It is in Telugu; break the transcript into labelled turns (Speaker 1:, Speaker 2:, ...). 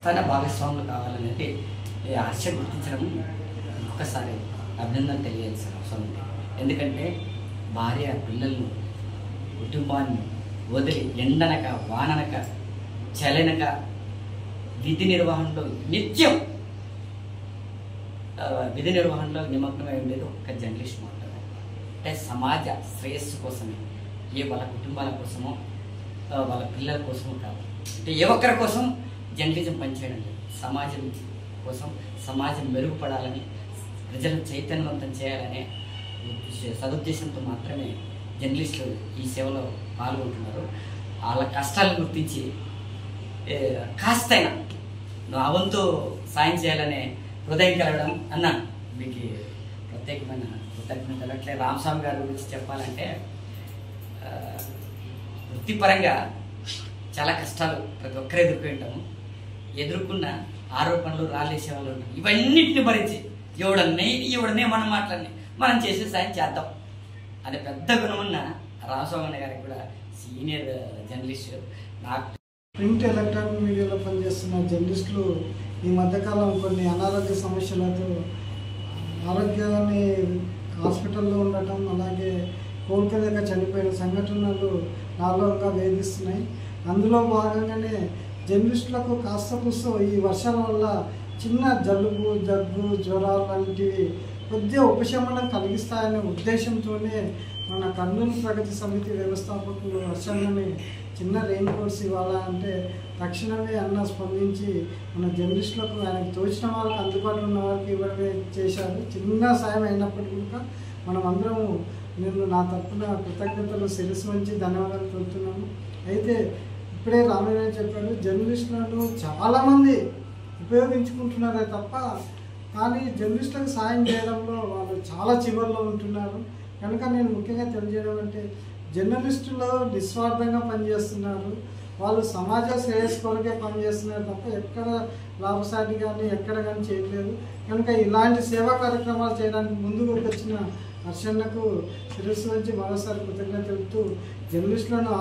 Speaker 1: తన భాగస్వాములు కావాలని అంటే ఈ ఆశ గుర్తించడం ఒక్కసారి అభినందన తెలియాల్సిన అవసరం ఉంది. ఎందుకంటే భార్య పిల్లలను కుటుంబాన్ని వదిలి ఎండనక వాననక చలనక విధి నిర్వహణలో నిత్యం విధి నిర్వహణలో నిమగ్నమై ఉండేది ఒక్క జర్నలిస్ట్ మాత్రమే. అంటే సమాజ శ్రేయస్సు కోసమే, వాళ్ళ కుటుంబాల కోసమో వాళ్ళ పిల్లల కోసమో కాదు, అంటే ఏ ఒక్కరి కోసం జర్నలిజం పనిచేయడం లేదు. సమాజం కోసం, సమాజం మెరుగుపడాలని, ప్రజలను చైతన్యవంతం చేయాలనే సదుద్దేశంతో మాత్రమే జర్నలిస్టులు ఈ సేవలో పాల్గొంటున్నారు. వాళ్ళ కష్టాలను గుర్తించి కాస్తైనా నా వంతు సాయం చేయాలనే హృదయం కలగడం అన్న మీకు ప్రత్యేకమైన కృతజ్ఞతలు. అట్లే రామస్వామి గారి గురించి చెప్పాలంటే వృత్తిపరంగా చాలా కష్టాలు ప్రతి ఒక్కరు ఎదుర్కొంటాము. ఎదుర్కొన్న ఆరోపణలు రాళ్ళేసే వాళ్ళు ఉంటారు. ఇవన్నిటిని భరించి ఎవడనే మనం మాట్లాడి మనం చేసే సాయం చేద్దాం అనే పెద్ద గుణమున్న రామస్వామి గారికి కూడా సీనియర్ జర్నలిస్ట్. నాకు
Speaker 2: ప్రింట్ ఎలక్ట్రానిక్ మీడియాలో పనిచేస్తున్న జర్నలిస్టులు ఈ మధ్యకాలం కొన్ని అనారోగ్య సమస్యలతో ఆరోగ్యాన్ని హాస్పిటల్లో ఉండటం, అలాగే కోలుకోలేక చనిపోయిన సంఘటనలు నాలుగుగా వేధిస్తున్నాయి. అందులో భాగంగానే జర్నలిస్టులకు కాస్త కూస్తో ఈ వర్షాల వల్ల చిన్న జలుబు, దగ్గు, జ్వరాలు లాంటివి కొద్దిగా ఉపశమనం కలిగిస్తాయనే ఉద్దేశంతోనే మన కర్నూలు ప్రగతి సమితి వ్యవస్థాపకులు వర్షాలని చిన్న రెయిన్ కోట్స్ ఇవ్వాలా అంటే తక్షణమే అన్న స్పందించి మన జర్నలిస్టులకు ఆయనకు తోచిన వాళ్ళకి అందుబాటులో ఉన్న వారికి ఇవ్వడమే చేశారు. చిన్న సాయం అయినప్పటికీ కూడా మనం అందరము నేను నా తరఫున కృతజ్ఞతలు శిరస్సు నుంచి ధన్యవాదాలు తెలుపుతున్నాను. అయితే ఇప్పుడే రామయ్య చెప్పారు, జర్నలిస్టులను చాలామంది ఉపయోగించుకుంటున్నారే తప్ప కానీ జర్నలిస్టులకు సాయం చేయడంలో వాళ్ళు చాలా చివరిలో ఉంటున్నారు. కనుక నేను ముఖ్యంగా తెలియజేయడం అంటే జర్నలిస్టులు నిస్వార్థంగా పనిచేస్తున్నారు. వాళ్ళు సమాజ శ్రేయస్సు కొరకే పనిచేస్తున్నారు తప్ప ఎక్కడ లాభసాటి కానీ ఎక్కడ కానీ చేయట్లేదు. కనుక ఇలాంటి సేవా కార్యక్రమాలు చేయడానికి ముందుకు వచ్చిన హర్షన్నకు శిరస్సు నుంచి మరోసారి కృతజ్ఞత తెలుపుతూ జర్నలిస్టులను